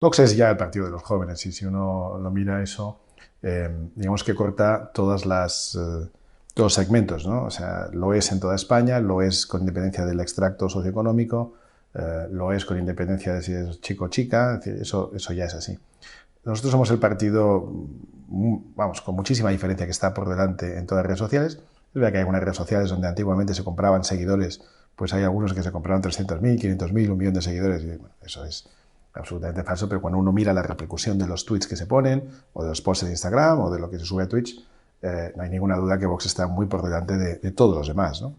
Vox es ya el partido de los jóvenes y si uno lo mira eso, digamos que corta todos los segmentos, ¿no? O sea, lo es en toda España, lo es con independencia del extracto socioeconómico, lo es con independencia de si es chico o chica, es decir, eso ya es así. Nosotros somos el partido, vamos, con muchísima diferencia que está por delante en todas las redes sociales. Es verdad que hay algunas redes sociales donde antiguamente se compraban seguidores, pues hay algunos que se compraban 300.000, 500.000, 1 millón de seguidores, y bueno, eso es absolutamente falso, pero cuando uno mira la repercusión de los tweets que se ponen, o de los posts de Instagram, o de lo que se sube a Twitch, no hay ninguna duda que Vox está muy por delante de todos los demás, ¿no?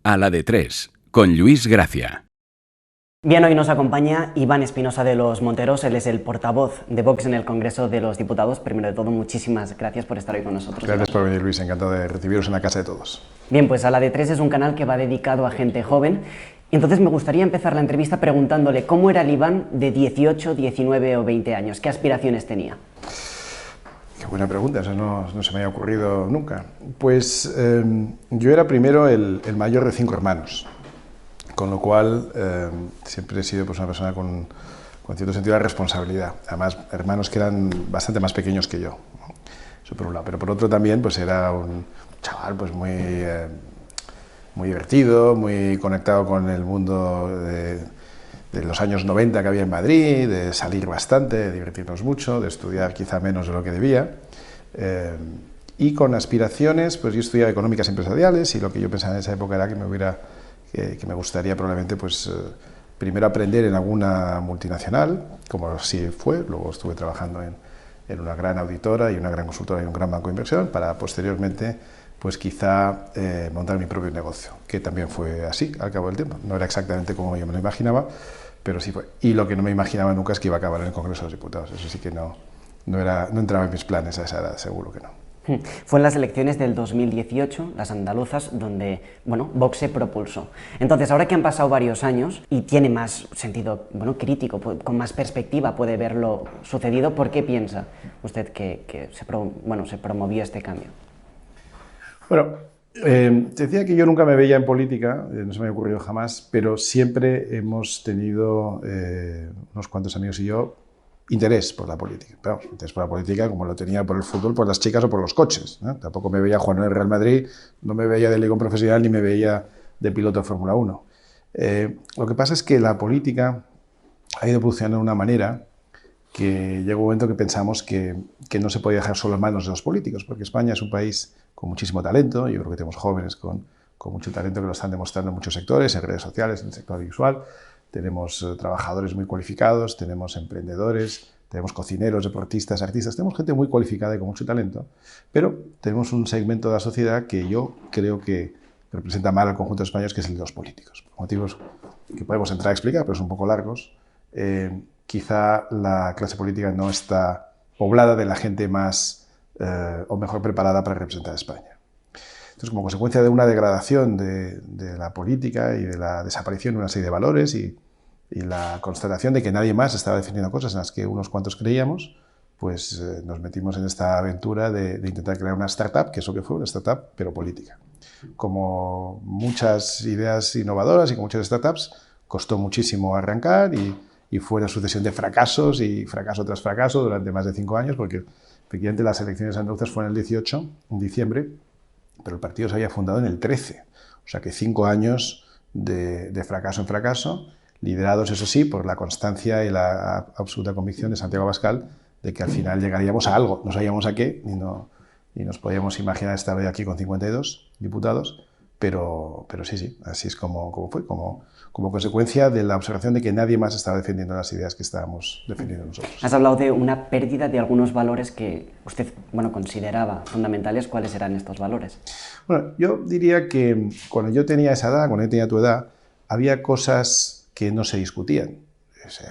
A la de tres, con Luis Gracia. Bien, hoy nos acompaña Iván Espinosa de los Monteros, él es el portavoz de Vox en el Congreso de los Diputados. Primero de todo, muchísimas gracias por estar hoy con nosotros. Gracias por venir, Luis, encantado de recibiros en la casa de todos. Bien, pues A la de tres es un canal que va dedicado a gente joven. Entonces me gustaría empezar la entrevista preguntándole cómo era el Iván de 18, 19 o 20 años, qué aspiraciones tenía. Qué buena pregunta, eso no se me había ocurrido nunca. Pues yo era primero el mayor de 5 hermanos, con lo cual siempre he sido pues, una persona con cierto sentido de responsabilidad. Además, hermanos que eran bastante más pequeños que yo, ¿no? Eso por un lado. Pero por otro también pues era un chaval pues, muy divertido, muy conectado con el mundo de los años 90 que había en Madrid, de salir bastante, de divertirnos mucho, de estudiar quizá menos de lo que debía. Y con aspiraciones, pues yo estudiaba económicas empresariales y lo que yo pensaba en esa época era que me gustaría probablemente pues, primero aprender en alguna multinacional, como así fue, luego estuve trabajando en una gran auditora y una gran consultora y un gran banco de inversión, para posteriormente pues quizá montar mi propio negocio, que también fue así al cabo del tiempo. No era exactamente como yo me lo imaginaba, pero sí fue. Y lo que no me imaginaba nunca es que iba a acabar en el Congreso de los Diputados. Eso sí que no entraba en mis planes a esa edad, seguro que no. Fue en las elecciones del 2018, las andaluzas, donde, bueno, Vox se propulsó. Entonces, ahora que han pasado varios años y tiene más sentido, bueno, crítico, con más perspectiva puede verlo sucedido, ¿por qué piensa usted que se promovió este cambio? Bueno, te decía que yo nunca me veía en política, no se me había ocurrido jamás, pero siempre hemos tenido, unos cuantos amigos y yo, interés por la política. Pero interés por la política como lo tenía por el fútbol, por las chicas o por los coches, ¿no? Tampoco me veía jugando en el Real Madrid, no me veía de ligón profesional ni me veía de piloto de Fórmula 1. Lo que pasa es que la política ha ido evolucionando de una manera que llega un momento que pensamos que no se podía dejar solo en manos de los políticos, porque España es un país con muchísimo talento, yo creo que tenemos jóvenes con mucho talento que lo están demostrando en muchos sectores, en redes sociales, en el sector audiovisual, tenemos trabajadores muy cualificados, tenemos emprendedores, tenemos cocineros, deportistas, artistas, tenemos gente muy cualificada y con mucho talento, pero tenemos un segmento de la sociedad que yo creo que representa mal al conjunto de españoles, que es el de los políticos, por motivos que podemos entrar a explicar, pero son un poco largos. Quizá la clase política no está poblada de la gente más o mejor preparada para representar a España. Entonces, como consecuencia de una degradación de la política y de la desaparición de una serie de valores y la constatación de que nadie más estaba defendiendo cosas en las que unos cuantos creíamos, pues nos metimos en esta aventura de intentar crear una startup, que es lo que fue una startup, pero política. Como muchas ideas innovadoras y como muchas startups, costó muchísimo arrancar y fue una sucesión de fracasos y fracaso tras fracaso durante más de 5 años, porque efectivamente las elecciones andaluzas fueron el 18, en diciembre, pero el partido se había fundado en el 13. O sea que 5 años de fracaso en fracaso, liderados, eso sí, por la constancia y la absoluta convicción de Santiago Abascal de que al final llegaríamos a algo. No sabíamos a qué, ni nos podíamos imaginar estar hoy aquí con 52 diputados, pero sí, así es como fue, como consecuencia de la observación de que nadie más estaba defendiendo las ideas que estábamos defendiendo nosotros. Has hablado de una pérdida de algunos valores que usted, consideraba fundamentales. ¿Cuáles eran estos valores? Bueno, yo diría que cuando yo tenía esa edad, cuando yo tenía tu edad, había cosas que no se discutían. Se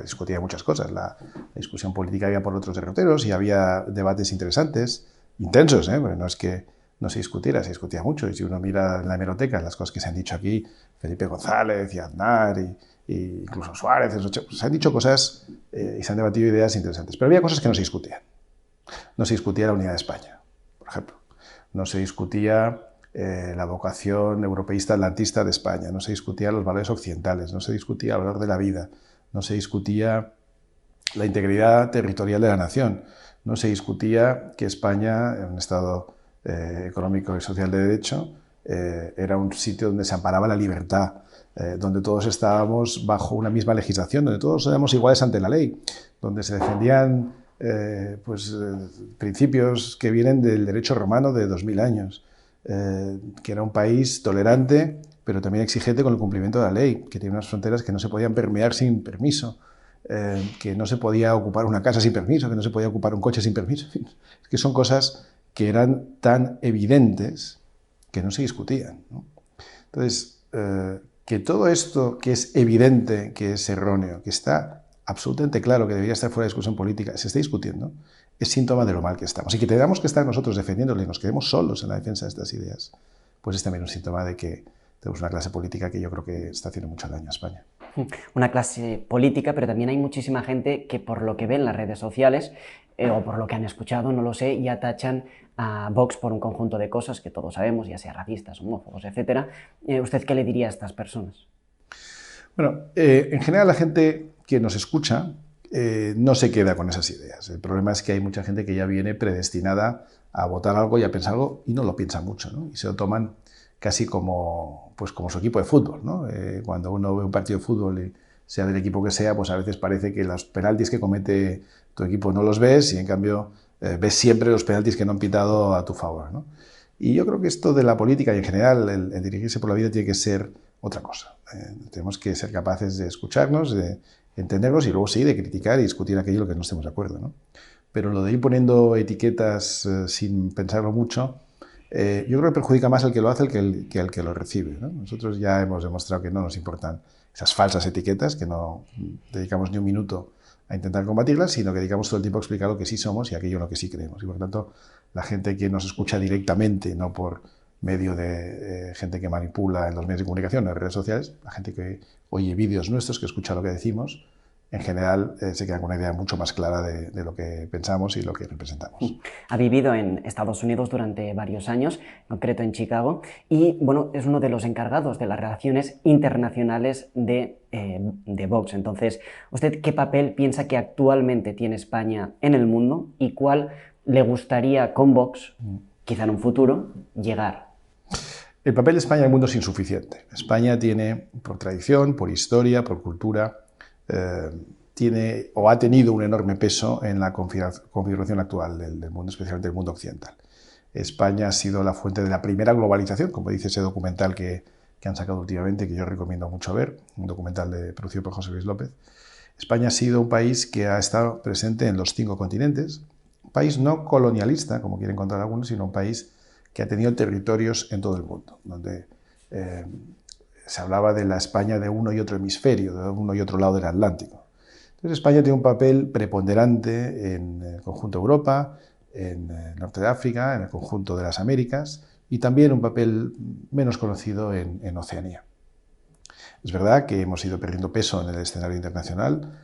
discutía muchas cosas. La discusión política había por otros derroteros y había debates interesantes, intensos, porque no es que no se discutía mucho. Y si uno mira en la hemeroteca las cosas que se han dicho aquí, Felipe González y Aznar y incluso Suárez, se han dicho cosas y se han debatido ideas interesantes. Pero había cosas que no se discutían. No se discutía la unidad de España, por ejemplo. No se discutía la vocación europeísta atlantista de España, no se discutía los valores occidentales, no se discutía el valor de la vida, no se discutía la integridad territorial de la nación. No se discutía que España, en un Estado económico y social de derecho, era un sitio donde se amparaba la libertad, donde todos estábamos bajo una misma legislación, donde todos éramos iguales ante la ley, donde se defendían principios que vienen del derecho romano de 2000 años, que era un país tolerante, pero también exigente con el cumplimiento de la ley, que tiene unas fronteras que no se podían permear sin permiso, que no se podía ocupar una casa sin permiso, que no se podía ocupar un coche sin permiso. En fin, es que son cosas que eran tan evidentes que no se discutían, ¿no? Entonces, que todo esto que es evidente, que es erróneo, que está absolutamente claro que debería estar fuera de discusión política, se esté discutiendo, es síntoma de lo mal que estamos. Y que tengamos que estar nosotros defendiéndole y nos quedemos solos en la defensa de estas ideas, pues es también un síntoma de que tenemos una clase política que yo creo que está haciendo mucho daño a España. Una clase política, pero también hay muchísima gente que por lo que ven en las redes sociales o por lo que han escuchado, no lo sé, ya tachan a Vox por un conjunto de cosas que todos sabemos, ya sea racistas, homófobos, etc. ¿Usted qué le diría a estas personas? Bueno, en general la gente que nos escucha no se queda con esas ideas. El problema es que hay mucha gente que ya viene predestinada a votar algo y a pensar algo y no lo piensa mucho, ¿no? Y se lo toman casi como, pues como su equipo de fútbol, ¿no? Cuando uno ve un partido de fútbol, y sea del equipo que sea, pues a veces parece que los penaltis que comete tu equipo no los ves y en cambio ves siempre los penaltis que no han pitado a tu favor, ¿no? Y yo creo que esto de la política y en general el dirigirse por la vida tiene que ser otra cosa. Tenemos que ser capaces de escucharnos, de entendernos y luego sí de criticar y discutir aquello en lo que no estemos de acuerdo, ¿no? Pero lo de ir poniendo etiquetas sin pensarlo mucho, yo creo que perjudica más al que lo hace que al que lo recibe, ¿no? Nosotros ya hemos demostrado que no nos importan esas falsas etiquetas, que no dedicamos ni un minuto a intentar combatirlas, sino que dedicamos todo el tiempo a explicar lo que sí somos y aquello en lo que sí creemos. Y por tanto, la gente que nos escucha directamente, no por medio de gente que manipula en los medios de comunicación, en las redes sociales, la gente que oye vídeos nuestros, que escucha lo que decimos, en general se queda con una idea mucho más clara de lo que pensamos y lo que representamos. Ha vivido en Estados Unidos durante varios años, en concreto en Chicago, y bueno, es uno de los encargados de las relaciones internacionales de Vox. Entonces, ¿usted qué papel piensa que actualmente tiene España en el mundo y cuál le gustaría con Vox, quizá en un futuro, llegar? El papel de España en el mundo es insuficiente. España tiene, por tradición, por historia, por cultura, tiene o ha tenido un enorme peso en la configuración actual del mundo, especialmente del mundo occidental. España ha sido la fuente de la primera globalización, como dice ese documental que han sacado últimamente, que yo recomiendo mucho ver, un documental producido por José Luis López. España ha sido un país que ha estado presente en los 5 continentes, un país no colonialista, como quieren contar algunos, sino un país que ha tenido territorios en todo el mundo, donde se hablaba de la España de uno y otro hemisferio, de uno y otro lado del Atlántico. Entonces España tiene un papel preponderante en el conjunto de Europa, en el norte de África, en el conjunto de las Américas y también un papel menos conocido en Oceanía. Es verdad que hemos ido perdiendo peso en el escenario internacional,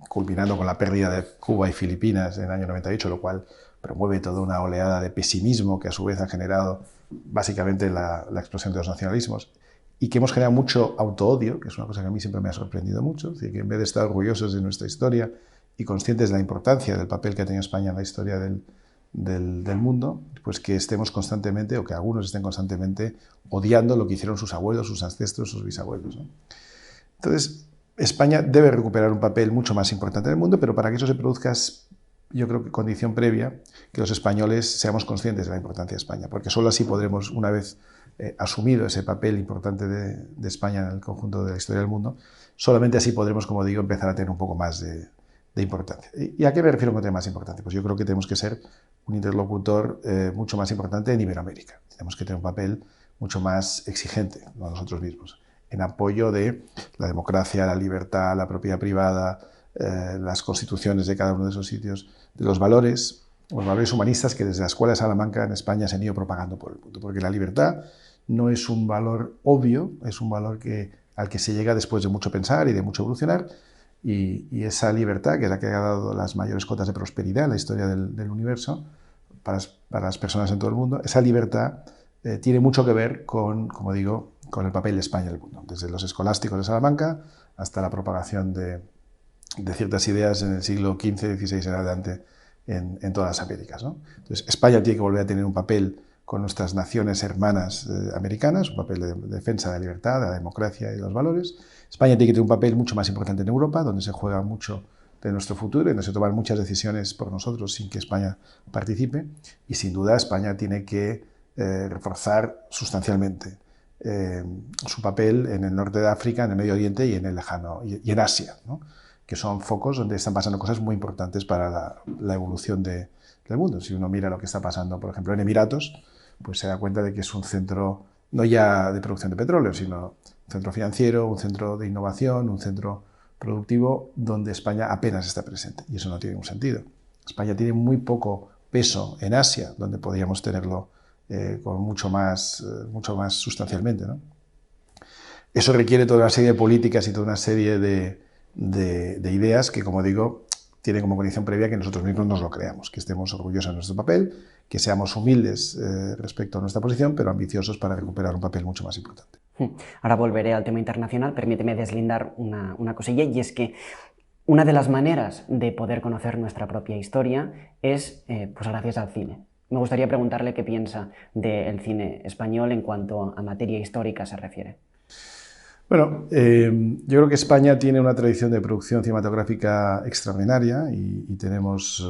culminando con la pérdida de Cuba y Filipinas en el año 98, lo cual promueve toda una oleada de pesimismo que a su vez ha generado básicamente la explosión de los nacionalismos y que hemos generado mucho autoodio, que es una cosa que a mí siempre me ha sorprendido mucho, es decir, que en vez de estar orgullosos de nuestra historia y conscientes de la importancia del papel que ha tenido España en la historia del mundo, pues que estemos constantemente, o que algunos estén constantemente odiando lo que hicieron sus abuelos, sus ancestros, sus bisabuelos, ¿no? Entonces, España debe recuperar un papel mucho más importante en el mundo, pero para que eso se produzca es, yo creo que condición previa, que los españoles seamos conscientes de la importancia de España, porque solo así podremos, una vez asumido ese papel importante de España en el conjunto de la historia del mundo, solamente así podremos, como digo, empezar a tener un poco más de importancia. ¿Y a qué me refiero con tener más importante? Pues yo creo que tenemos que ser un interlocutor mucho más importante en Iberoamérica. Tenemos que tener un papel mucho más exigente a nosotros mismos, en apoyo de la democracia, la libertad, la propiedad privada, las constituciones de cada uno de esos sitios, de los valores humanistas que desde la Escuela de Salamanca en España se han ido propagando por el mundo. Porque la libertad no es un valor obvio, es un valor al que se llega después de mucho pensar y de mucho evolucionar, y esa libertad, que es la que ha dado las mayores cotas de prosperidad en la historia del universo para las personas en todo el mundo, esa libertad tiene mucho que ver con, como digo, con el papel de España en el mundo, desde los escolásticos de Salamanca hasta la propagación de de ciertas ideas en el siglo XV, XVI en adelante en todas las Américas, ¿no? Entonces, España tiene que volver a tener un papel con nuestras naciones hermanas americanas, un papel de defensa de la libertad, de la democracia y de los valores. España tiene que tener un papel mucho más importante en Europa, donde se juega mucho de nuestro futuro y donde se toman muchas decisiones por nosotros sin que España participe. Y sin duda España tiene que reforzar sustancialmente su papel en el norte de África, en el Medio Oriente y en el lejano, y en Asia, ¿no? Que son focos donde están pasando cosas muy importantes para la evolución del mundo. Si uno mira lo que está pasando, por ejemplo, en Emiratos, pues se da cuenta de que es un centro no ya de producción de petróleo, sino un centro financiero, un centro de innovación, un centro productivo donde España apenas está presente. Y eso no tiene ningún sentido. España tiene muy poco peso en Asia, donde podríamos tenerlo con mucho más sustancialmente, ¿no? Eso requiere toda una serie de políticas y toda una serie de ideas que, como digo, tienen como condición previa que nosotros mismos nos lo creamos, que estemos orgullosos de nuestro papel, que seamos humildes respecto a nuestra posición, pero ambiciosos para recuperar un papel mucho más importante. Ahora volveré al tema internacional, permíteme deslindar una cosilla, y es que una de las maneras de poder conocer nuestra propia historia es pues gracias al cine. Me gustaría preguntarle qué piensa del cine español en cuanto a materia histórica se refiere. Bueno, yo creo que España tiene una tradición de producción cinematográfica extraordinaria y tenemos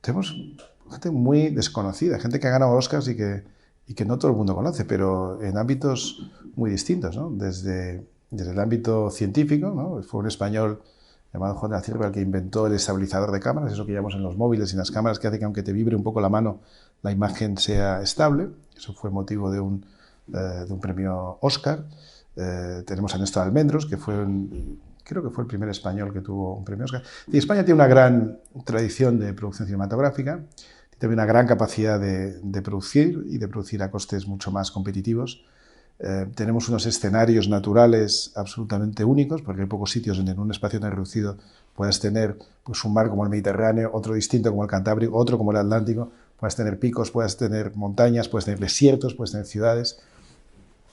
gente muy desconocida, gente que ha ganado Oscars y que no todo el mundo conoce, pero en ámbitos muy distintos, ¿no? Desde el ámbito científico, ¿no? Fue un español llamado Juan de la Cierva el que inventó el estabilizador de cámaras, eso que llevamos en los móviles y en las cámaras, que hace que aunque te vibre un poco la mano, la imagen sea estable. Eso fue motivo de un premio Oscar. Tenemos a Néstor Almendros, que creo que fue el primer español que tuvo un premio Oscar. Y España tiene una gran tradición de producción cinematográfica, tiene una gran capacidad de producir y de producir a costes mucho más competitivos. Tenemos unos escenarios naturales absolutamente únicos, porque hay pocos sitios donde en un espacio tan reducido puedas tener pues, un mar como el Mediterráneo, otro distinto como el Cantábrico, otro como el Atlántico, puedas tener picos, puedas tener montañas, puedes tener desiertos, puedes tener ciudades.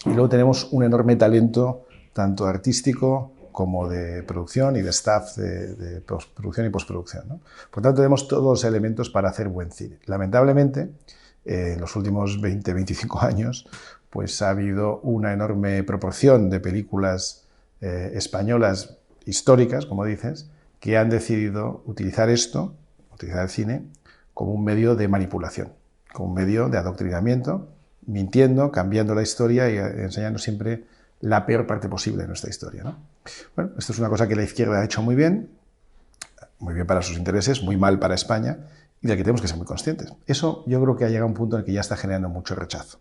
Y luego tenemos un enorme talento, tanto artístico como de producción y de staff de producción y postproducción, ¿no? Por tanto, tenemos todos los elementos para hacer buen cine. Lamentablemente, en los últimos 20-25 años, pues ha habido una enorme proporción de películas españolas históricas, como dices, que han decidido utilizar el cine, como un medio de manipulación, como un medio de adoctrinamiento, mintiendo, cambiando la historia y enseñando siempre la peor parte posible de nuestra historia, ¿no? Bueno, esto es una cosa que la izquierda ha hecho muy bien para sus intereses, muy mal para España, y de la que tenemos que ser muy conscientes. Eso yo creo que ha llegado a un punto en el que ya está generando mucho rechazo.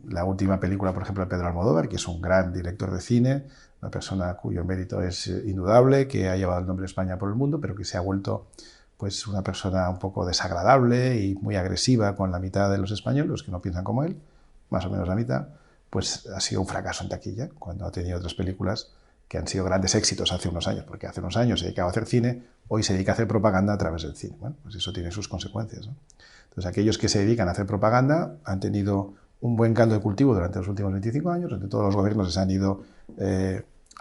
La última película, por ejemplo, de Pedro Almodóvar, que es un gran director de cine, una persona cuyo mérito es indudable, que ha llevado el nombre de España por el mundo, pero que se ha vuelto pues, una persona un poco desagradable y muy agresiva con la mitad de los españoles, los que no piensan como él, más o menos la mitad, pues ha sido un fracaso en taquilla, cuando ha tenido otras películas que han sido grandes éxitos hace unos años, porque hace unos años se dedicaba a hacer cine, hoy se dedica a hacer propaganda a través del cine. Bueno, pues eso tiene sus consecuencias, ¿no? Entonces, aquellos que se dedican a hacer propaganda han tenido un buen caldo de cultivo durante los últimos 25 años, donde todos los gobiernos les han ido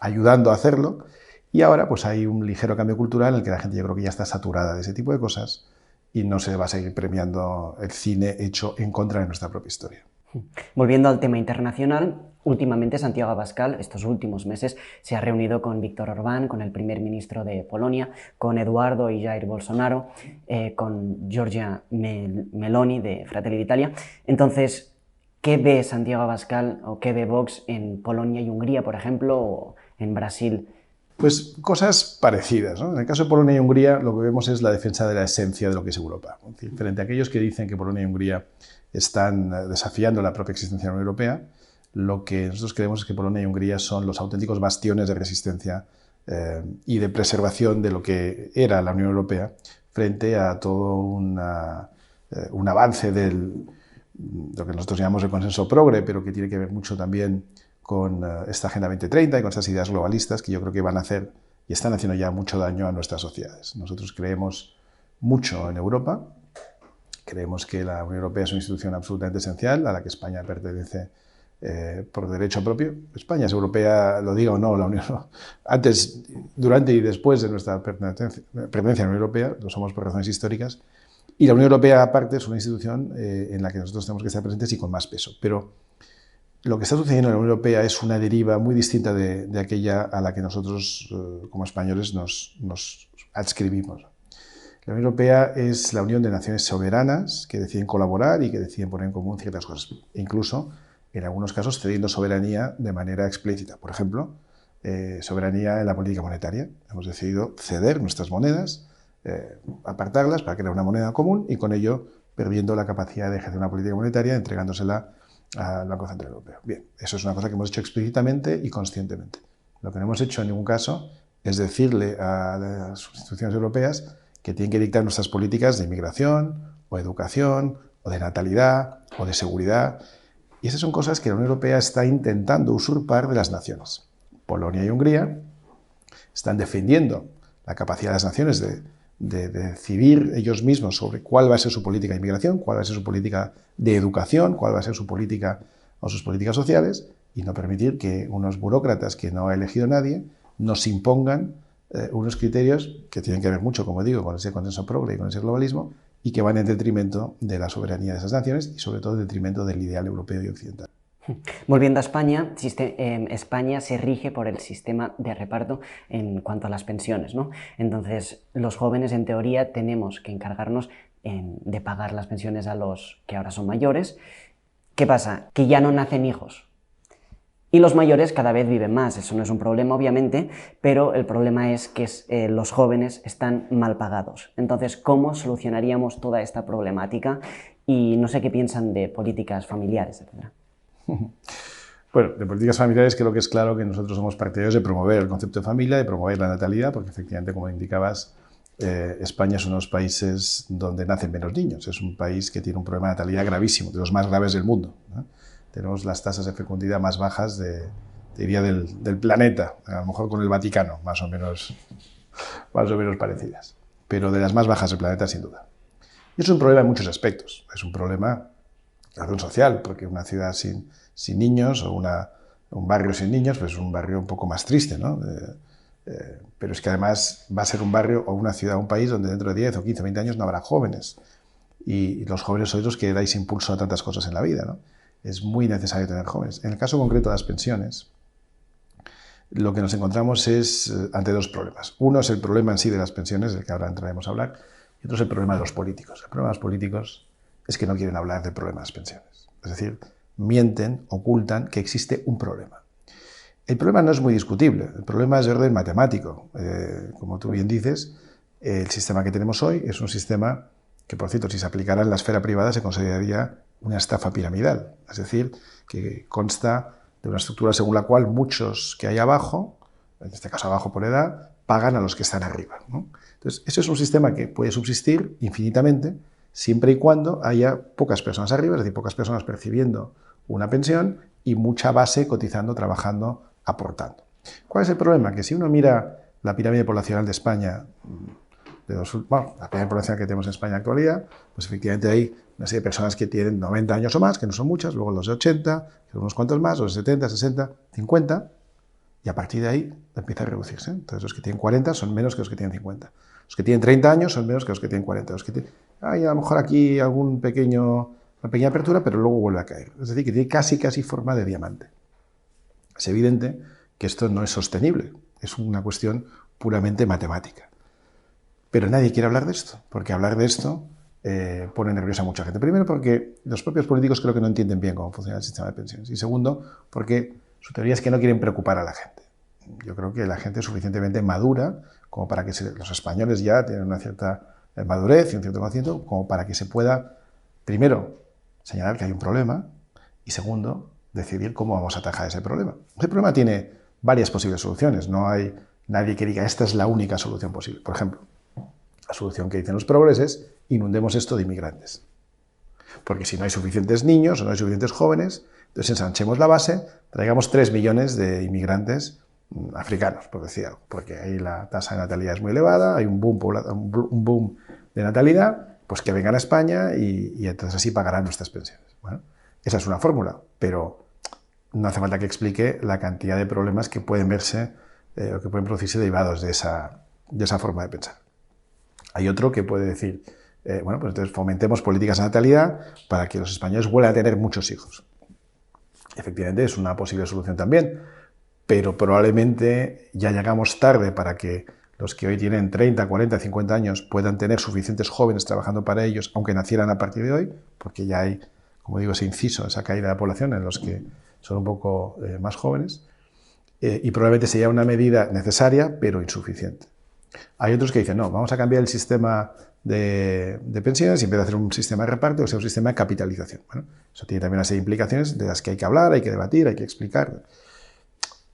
ayudando a hacerlo, y ahora pues hay un ligero cambio cultural en el que la gente yo creo que ya está saturada de ese tipo de cosas y no se va a seguir premiando el cine hecho en contra de nuestra propia historia. Volviendo al tema internacional, últimamente Santiago Abascal, estos últimos meses, se ha reunido con Víctor Orbán, con el primer ministro de Polonia, con Eduardo y Jair Bolsonaro, con Giorgia Meloni de Fratelli d'Italia. Entonces, ¿qué ve Santiago Abascal o qué ve Vox en Polonia y Hungría, por ejemplo, o en Brasil? Pues cosas parecidas, ¿no? En el caso de Polonia y Hungría lo que vemos es la defensa de la esencia de lo que es Europa. Es decir, frente a aquellos que dicen que Polonia y Hungría están desafiando la propia existencia de la Unión Europea, lo que nosotros creemos es que Polonia y Hungría son los auténticos bastiones de resistencia y de preservación de lo que era la Unión Europea frente a todo un avance de lo que nosotros llamamos el consenso progre, pero que tiene que ver mucho también con esta Agenda 2030 y con estas ideas globalistas que yo creo que van a hacer y están haciendo ya mucho daño a nuestras sociedades. Nosotros creemos mucho en Europa, creemos que la Unión Europea es una institución absolutamente esencial a la que España pertenece por derecho propio. España es europea, lo diga o no, la Unión, antes, durante y después de nuestra pertenencia a la Unión Europea, lo somos por razones históricas, y la Unión Europea, aparte, es una institución en la que nosotros tenemos que estar presentes y con más peso. Pero lo que está sucediendo en la Unión Europea es una deriva muy distinta de aquella a la que nosotros, como españoles, nos adscribimos. La Unión Europea es la unión de naciones soberanas que deciden colaborar y que deciden poner en común ciertas cosas, incluso, en algunos casos, cediendo soberanía de manera explícita. Por ejemplo, soberanía en la política monetaria. Hemos decidido ceder nuestras monedas, apartarlas para crear una moneda común y con ello perdiendo la capacidad de ejercer una política monetaria, entregándosela al Banco Central Europeo. Bien, eso es una cosa que hemos hecho explícitamente y conscientemente. Lo que no hemos hecho en ningún caso es decirle a las instituciones europeas que tienen que dictar nuestras políticas de inmigración, o educación, o de natalidad, o de seguridad. Y esas son cosas que la Unión Europea está intentando usurpar de las naciones. Polonia y Hungría están defendiendo la capacidad de las naciones de decidir ellos mismos sobre cuál va a ser su política de inmigración, cuál va a ser su política de educación, cuál va a ser su política o sus políticas sociales, y no permitir que unos burócratas que no ha elegido nadie nos impongan unos criterios que tienen que ver mucho, como digo, con ese consenso progre y con ese globalismo, y que van en detrimento de la soberanía de esas naciones y sobre todo en detrimento del ideal europeo y occidental. Volviendo a España, España se rige por el sistema de reparto en cuanto a las pensiones, ¿no? Entonces, los jóvenes, en teoría, tenemos que encargarnos de pagar las pensiones a los que ahora son mayores. ¿Qué pasa? Que ya no nacen hijos. Y los mayores cada vez viven más. Eso no es un problema, obviamente, pero el problema es que los jóvenes están mal pagados. Entonces, ¿cómo solucionaríamos toda esta problemática? Y no sé qué piensan de políticas familiares, etcétera. Bueno, de políticas familiares creo que es claro que nosotros somos partidarios de promover el concepto de familia, de promover la natalidad, porque efectivamente, como indicabas, España es uno de los países donde nacen menos niños. Es un país que tiene un problema de natalidad gravísimo, de los más graves del mundo, ¿no? Tenemos las tasas de fecundidad más bajas diría del planeta, a lo mejor con el Vaticano, más o menos parecidas, pero de las más bajas del planeta sin duda. Y es un problema en muchos aspectos. Es un problema de razón social, porque una ciudad sin niños o un barrio sin niños pues es un barrio un poco más triste, ¿no? Pero es que además va a ser un barrio o una ciudad o un país donde dentro de 10 o 15 o 20 años no habrá jóvenes. Y los jóvenes sois los que dais impulso a tantas cosas en la vida, ¿no? Es muy necesario tener jóvenes. En el caso concreto de las pensiones, lo que nos encontramos es ante dos problemas. Uno es el problema en sí de las pensiones, del que ahora entraremos a hablar, y otro es el problema de los políticos. El problema de los políticos es que no quieren hablar del problema de las pensiones. Es decir, mienten, ocultan que existe un problema. El problema no es muy discutible, el problema es de orden matemático. Como tú bien dices, el sistema que tenemos hoy es un sistema que, por cierto, si se aplicara en la esfera privada se consideraría una estafa piramidal, es decir, que consta de una estructura según la cual muchos que hay abajo, en este caso abajo por edad, pagan a los que están arriba, ¿no? Entonces, eso es un sistema que puede subsistir infinitamente siempre y cuando haya pocas personas arriba, es decir, pocas personas percibiendo una pensión y mucha base cotizando, trabajando, aportando. ¿Cuál es el problema? Que si uno mira la pirámide poblacional de España, la pirámide poblacional que tenemos en España en la actualidad, pues efectivamente hay una serie de personas que tienen 90 años o más, que no son muchas, luego los de 80, que son unos cuantos más, los de 70, 60, 50, y a partir de ahí empieza a reducirse. Entonces los que tienen 40 son menos que los que tienen 50. Los que tienen 30 años son menos que los que tienen 40. Hay a lo mejor aquí una pequeña apertura, pero luego vuelve a caer. Es decir, que tiene casi forma de diamante. Es evidente que esto no es sostenible, es una cuestión puramente matemática. Pero nadie quiere hablar de esto, porque hablar de esto pone nerviosa a mucha gente. Primero, porque los propios políticos creo que no entienden bien cómo funciona el sistema de pensiones. Y segundo, porque su teoría es que no quieren preocupar a la gente. Yo creo que la gente es suficientemente madura como para que los españoles ya tienen una cierta madurez y un cierto conocimiento como para que se pueda, primero, señalar que hay un problema y segundo, decidir cómo vamos a atajar ese problema. Ese problema tiene varias posibles soluciones. No hay nadie que diga esta es la única solución posible. Por ejemplo, la solución que dicen los progres es inundemos esto de inmigrantes. Porque si no hay suficientes niños o no hay suficientes jóvenes, entonces ensanchemos la base, traigamos 3 millones de inmigrantes africanos, por decir algo, porque ahí la tasa de natalidad es muy elevada, hay un boom de natalidad, pues que vengan a España y entonces así pagarán nuestras pensiones. Bueno, esa es una fórmula, pero no hace falta que explique la cantidad de problemas que pueden verse o que pueden producirse derivados de esa forma de pensar. Hay otro que puede decir, bueno, pues entonces fomentemos políticas de natalidad para que los españoles vuelvan a tener muchos hijos. Efectivamente, es una posible solución también, pero probablemente ya llegamos tarde para que los que hoy tienen 30, 40, 50 años puedan tener suficientes jóvenes trabajando para ellos, aunque nacieran a partir de hoy, porque ya hay, como digo, ese inciso, esa caída de la población en los que son un poco más jóvenes, y probablemente sería una medida necesaria, pero insuficiente. Hay otros que dicen, no, vamos a cambiar el sistema de pensiones y en vez de hacer un sistema de reparto, o sea, un sistema de capitalización. Bueno, eso tiene también una serie de implicaciones de las que hay que hablar, hay que debatir, hay que explicar.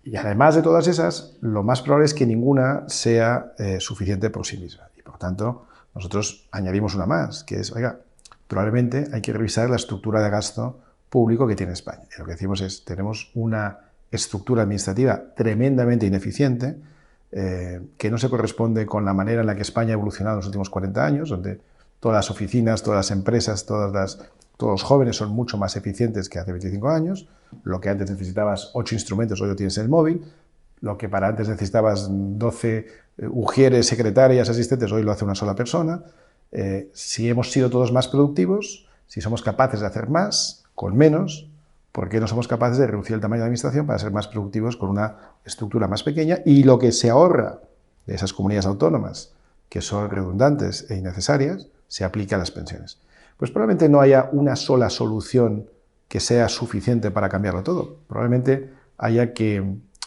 Y además de todas esas, lo más probable es que ninguna sea suficiente por sí misma. Y por tanto, nosotros añadimos una más, que es, oiga, probablemente hay que revisar la estructura de gasto público que tiene España. Y lo que decimos es, tenemos una estructura administrativa tremendamente ineficiente, que no se corresponde con la manera en la que España ha evolucionado en los últimos 40 años, donde todas las oficinas, todas las empresas, todos los jóvenes son mucho más eficientes que hace 25 años. Lo que antes necesitabas 8 instrumentos, hoy lo tienes en el móvil. Lo que para antes necesitabas 12 ujieres, secretarias, asistentes, hoy lo hace una sola persona. Si hemos sido todos más productivos, si somos capaces de hacer más con menos, ¿por qué no somos capaces de reducir el tamaño de la administración para ser más productivos con una estructura más pequeña? Y lo que se ahorra de esas comunidades autónomas, que son redundantes e innecesarias, se aplica a las pensiones. Pues probablemente no haya una sola solución que sea suficiente para cambiarlo todo. Probablemente haya que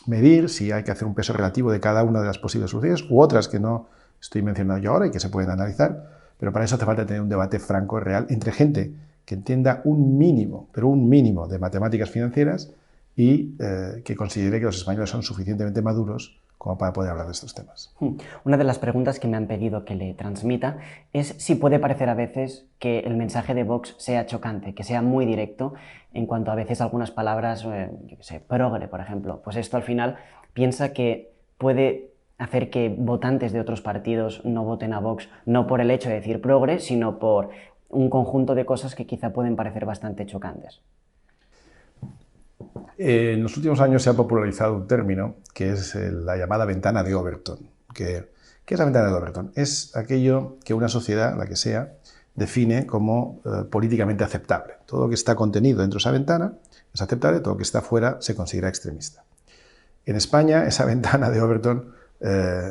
medir si hay que hacer un peso relativo de cada una de las posibles soluciones u otras que no estoy mencionando yo ahora y que se pueden analizar, pero para eso hace falta tener un debate franco, real, entre gente que entienda un mínimo, pero un mínimo de matemáticas financieras y que considere que los españoles son suficientemente maduros como para poder hablar de estos temas. Una de las preguntas que me han pedido que le transmita es si puede parecer a veces que el mensaje de Vox sea chocante, que sea muy directo en cuanto a veces algunas palabras, yo qué sé, progre, por ejemplo. Pues esto al final piensa que puede hacer que votantes de otros partidos no voten a Vox, no por el hecho de decir progre, sino por un conjunto de cosas que quizá pueden parecer bastante chocantes. En los últimos años se ha popularizado un término que es la llamada ventana de Overton. ¿Qué es la ventana de Overton? Es aquello que una sociedad, la que sea, define como políticamente aceptable. Todo lo que está contenido dentro de esa ventana es aceptable, todo lo que está fuera se considera extremista. En España, esa ventana de Overton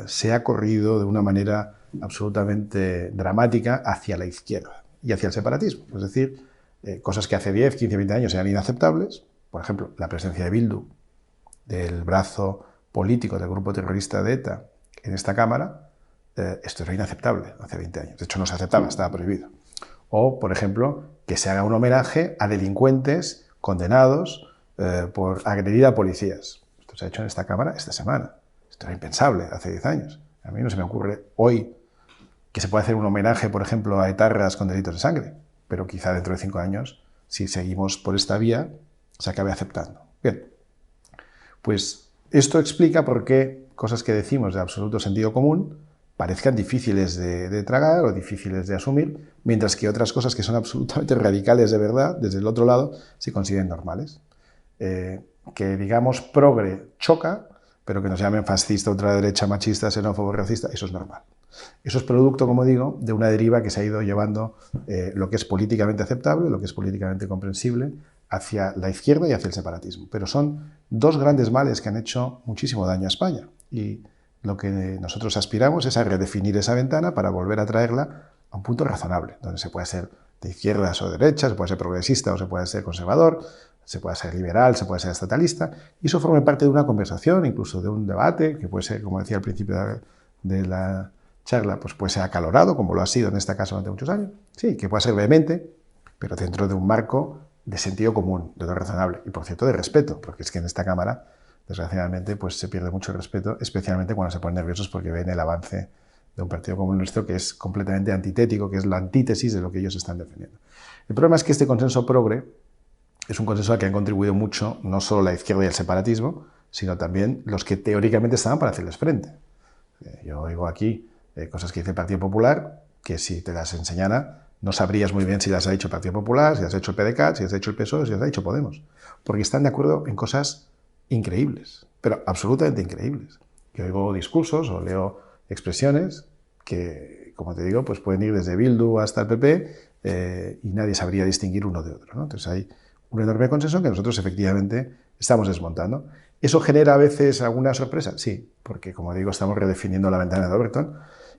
se ha corrido de una manera absolutamente dramática hacia la izquierda y hacia el separatismo. Es decir, cosas que hace 10, 15, 20 años eran inaceptables, por ejemplo, la presencia de Bildu, del brazo político del grupo terrorista de ETA en esta Cámara, esto era inaceptable hace 20 años. De hecho, no se aceptaba, estaba prohibido. O, por ejemplo, que se haga un homenaje a delincuentes condenados por agredir a policías. Esto se ha hecho en esta Cámara esta semana. Esto era impensable hace 10 años. A mí no se me ocurre hoy que se pueda hacer un homenaje, por ejemplo, a etarras con delitos de sangre, pero quizá dentro de 5 años, si seguimos por esta vía, se acabe aceptando. Bien, pues esto explica por qué cosas que decimos de absoluto sentido común parezcan difíciles de tragar o difíciles de asumir, mientras que otras cosas que son absolutamente radicales de verdad, desde el otro lado, se consideren normales. Que digamos progre choca, pero que nos llamen fascista, ultraderecha, machista, xenófobo, racista, eso es normal. Eso es producto, como digo, de una deriva que se ha ido llevando lo que es políticamente aceptable, lo que es políticamente comprensible, hacia la izquierda y hacia el separatismo. Pero son dos grandes males que han hecho muchísimo daño a España. Y lo que nosotros aspiramos es a redefinir esa ventana para volver a traerla a un punto razonable, donde se puede ser de izquierdas o derechas, se puede ser progresista o se puede ser conservador, se puede ser liberal, se puede ser estatalista, y eso forma parte de una conversación, incluso de un debate, que puede ser, como decía al principio de la charla, pues puede ser acalorado, como lo ha sido en este caso durante muchos años, sí, que puede ser vehemente, pero dentro de un marco de sentido común, de lo razonable, y por cierto de respeto, porque es que en esta Cámara, desgraciadamente, pues se pierde mucho respeto, especialmente cuando se ponen nerviosos porque ven el avance de un partido como el nuestro que es completamente antitético, que es la antítesis de lo que ellos están defendiendo. El problema es que este consenso progre es un consenso al que han contribuido mucho no solo la izquierda y el separatismo, sino también los que teóricamente estaban para hacerles frente. Yo oigo aquí cosas que dice el Partido Popular, que si te las enseñara no sabrías muy bien si las ha hecho el Partido Popular, si las ha hecho el PDeCAT, si las ha hecho el PSOE, si las ha hecho Podemos, porque están de acuerdo en cosas increíbles, pero absolutamente increíbles. Yo oigo discursos o leo expresiones que, como te digo, pues pueden ir desde Bildu hasta el PP y nadie sabría distinguir uno de otro, ¿no? Entonces hay un enorme consenso que nosotros efectivamente estamos desmontando. ¿Eso genera a veces alguna sorpresa? Sí, porque como digo, estamos redefiniendo la ventana de Overton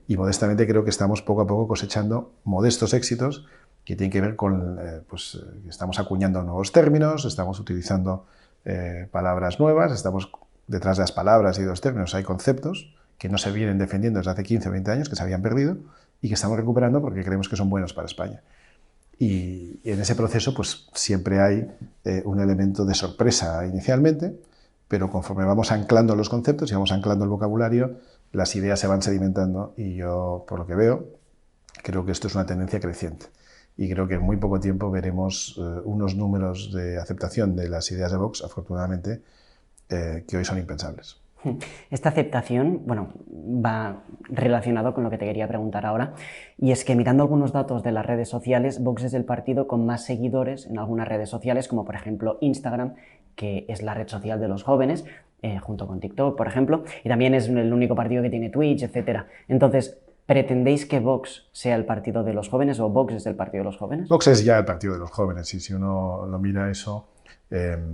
y modestamente creo que estamos poco a poco cosechando modestos éxitos que tienen que ver con, que estamos acuñando nuevos términos, estamos utilizando palabras nuevas, estamos detrás de las palabras y de los términos hay conceptos que no se vienen defendiendo desde hace 15 o 20 años, que se habían perdido y que estamos recuperando porque creemos que son buenos para España. Y en ese proceso pues siempre hay un elemento de sorpresa inicialmente, pero conforme vamos anclando los conceptos y vamos anclando el vocabulario, las ideas se van sedimentando y yo, por lo que veo, creo que esto es una tendencia creciente. Y creo que en muy poco tiempo veremos unos números de aceptación de las ideas de Vox, afortunadamente, que hoy son impensables. Esta aceptación, bueno, va relacionado con lo que te quería preguntar ahora, y es que mirando algunos datos de las redes sociales, Vox es el partido con más seguidores en algunas redes sociales, como por ejemplo Instagram, que es la red social de los jóvenes, junto con TikTok, por ejemplo, y también es el único partido que tiene Twitch, etc. Entonces, ¿pretendéis que Vox sea el partido de los jóvenes o Vox es el partido de los jóvenes? Vox es ya el partido de los jóvenes y si uno lo mira eso,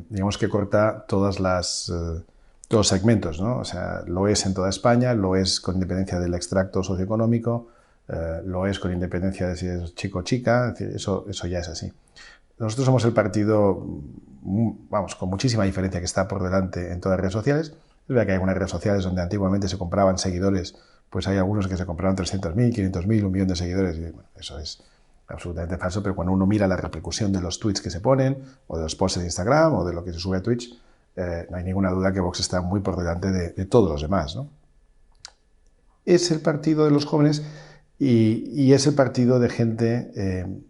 digamos que corta todos los segmentos, ¿no? O sea, lo es en toda España, lo es con independencia del extracto socioeconómico, lo es con independencia de si es chico o chica, es decir, eso ya es así. Nosotros somos el partido, vamos, con muchísima diferencia que está por delante en todas las redes sociales. Es verdad que hay algunas redes sociales donde antiguamente se compraban seguidores, pues hay algunos que se compraron 300.000, 500.000, 1 millón de seguidores, y bueno, eso es absolutamente falso, pero cuando uno mira la repercusión de los tweets que se ponen, o de los posts de Instagram, o de lo que se sube a Twitch, no hay ninguna duda que Vox está muy por delante de todos los demás, ¿no? Es el partido de los jóvenes y es el partido de gente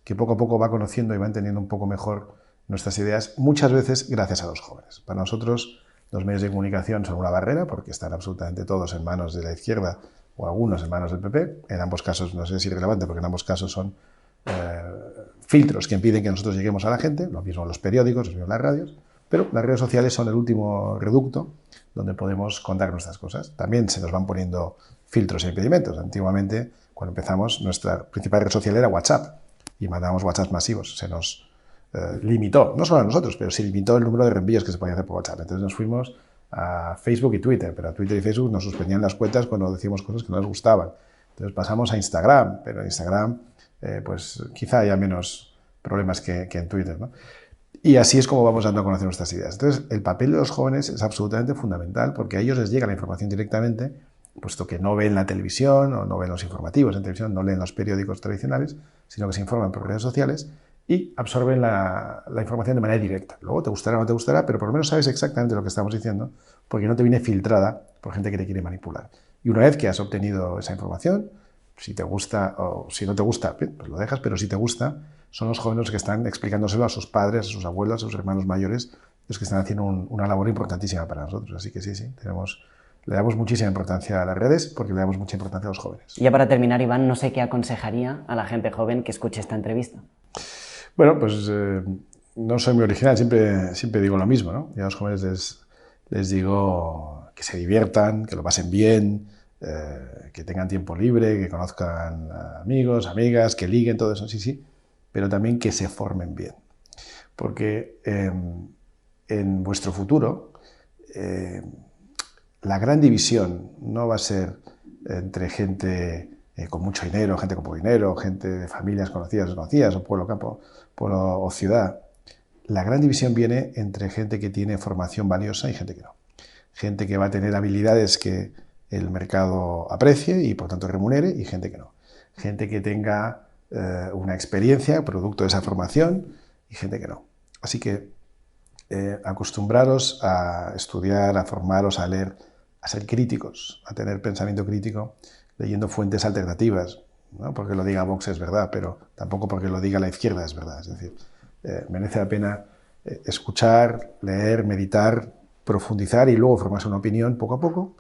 que poco a poco va conociendo y va entendiendo un poco mejor nuestras ideas, muchas veces gracias a los jóvenes. Para nosotros los medios de comunicación son una barrera porque están absolutamente todos en manos de la izquierda o algunos en manos del PP. En ambos casos no sé si es irrelevante porque en ambos casos son filtros que impiden que nosotros lleguemos a la gente, lo mismo los periódicos, lo mismo las radios, pero las redes sociales son el último reducto donde podemos contar nuestras cosas. También se nos van poniendo filtros e impedimentos. Antiguamente, cuando empezamos, nuestra principal red social era WhatsApp y mandábamos WhatsApp masivos. Se nos limitó, no solo a nosotros, pero se limitó el número de reenvíos que se podía hacer por WhatsApp. Entonces nos fuimos a Facebook y Twitter, pero a Twitter y Facebook nos suspendían las cuentas cuando decíamos cosas que no les gustaban. Entonces pasamos a Instagram, pero en Instagram pues quizá haya menos problemas que en Twitter, ¿no? Y así es como vamos dando a conocer nuestras ideas. Entonces, el papel de los jóvenes es absolutamente fundamental porque a ellos les llega la información directamente, puesto que no ven la televisión o no ven los informativos en televisión, no leen los periódicos tradicionales, sino que se informan por redes sociales y absorben la información de manera directa. Luego te gustará o no te gustará, pero por lo menos sabes exactamente lo que estamos diciendo porque no te viene filtrada por gente que te quiere manipular. Y una vez que has obtenido esa información, si te gusta o si no te gusta, pues lo dejas, pero si te gusta, son los jóvenes que están explicándoselo a sus padres, a sus abuelos, a sus hermanos mayores, los que están haciendo una labor importantísima para nosotros. Así que sí, le damos muchísima importancia a las redes porque le damos mucha importancia a los jóvenes. Y ya para terminar, Iván, no sé qué aconsejaría a la gente joven que escuche esta entrevista. Bueno, pues no soy muy original, siempre digo lo mismo, ¿no? Yo a los jóvenes les digo que se diviertan, que lo pasen bien, que tengan tiempo libre, que conozcan amigos, amigas, que liguen, todo eso, sí, pero también que se formen bien. Porque en vuestro futuro la gran división no va a ser entre gente con mucho dinero, gente con poco dinero, gente de familias conocidas o desconocidas, o pueblo, campo, pueblo o ciudad. La gran división viene entre gente que tiene formación valiosa y gente que no. Gente que va a tener habilidades que el mercado aprecie y por tanto remunere y gente que no. Gente que tenga una experiencia producto de esa formación y gente que no. Así que acostumbraros a estudiar, a formaros, a leer, a ser críticos, a tener pensamiento crítico, leyendo fuentes alternativas. No porque lo diga Vox es verdad, pero tampoco porque lo diga la izquierda es verdad. Es decir, merece la pena escuchar, leer, meditar, profundizar y luego formarse una opinión poco a poco.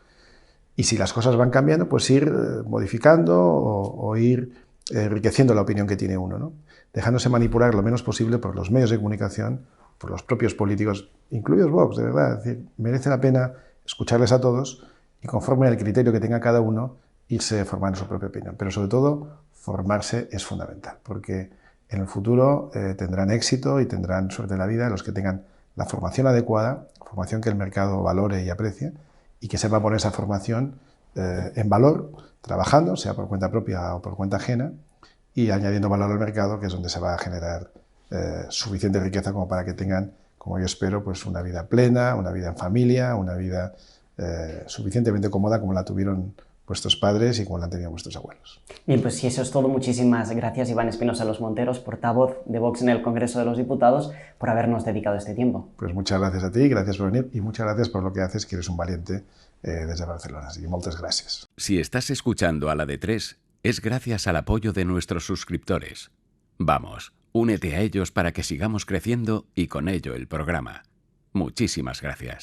Y si las cosas van cambiando, pues ir modificando o ir enriqueciendo la opinión que tiene uno, ¿no? Dejándose manipular lo menos posible por los medios de comunicación, por los propios políticos, incluidos Vox, de verdad. Es decir, merece la pena escucharles a todos y conforme al criterio que tenga cada uno, irse formando su propia opinión. Pero sobre todo, formarse es fundamental, porque en el futuro tendrán éxito y tendrán suerte en la vida los que tengan la formación adecuada, formación que el mercado valore y aprecie, y que sepa poner esa formación en valor, trabajando, sea por cuenta propia o por cuenta ajena, y añadiendo valor al mercado, que es donde se va a generar suficiente riqueza como para que tengan, como yo espero, pues una vida plena, una vida en familia, una vida suficientemente cómoda como la tuvieron vuestros padres y como la han tenido vuestros abuelos. Bien, pues si eso es todo, muchísimas gracias, Iván Espinosa Los Monteros, portavoz de Vox en el Congreso de los Diputados, por habernos dedicado este tiempo. Pues muchas gracias a ti, gracias por venir y muchas gracias por lo que haces, que eres un valiente desde Barcelona. Así que muchas gracias. Si estás escuchando a la de 3, es gracias al apoyo de nuestros suscriptores. Vamos, únete a ellos para que sigamos creciendo y con ello el programa. Muchísimas gracias.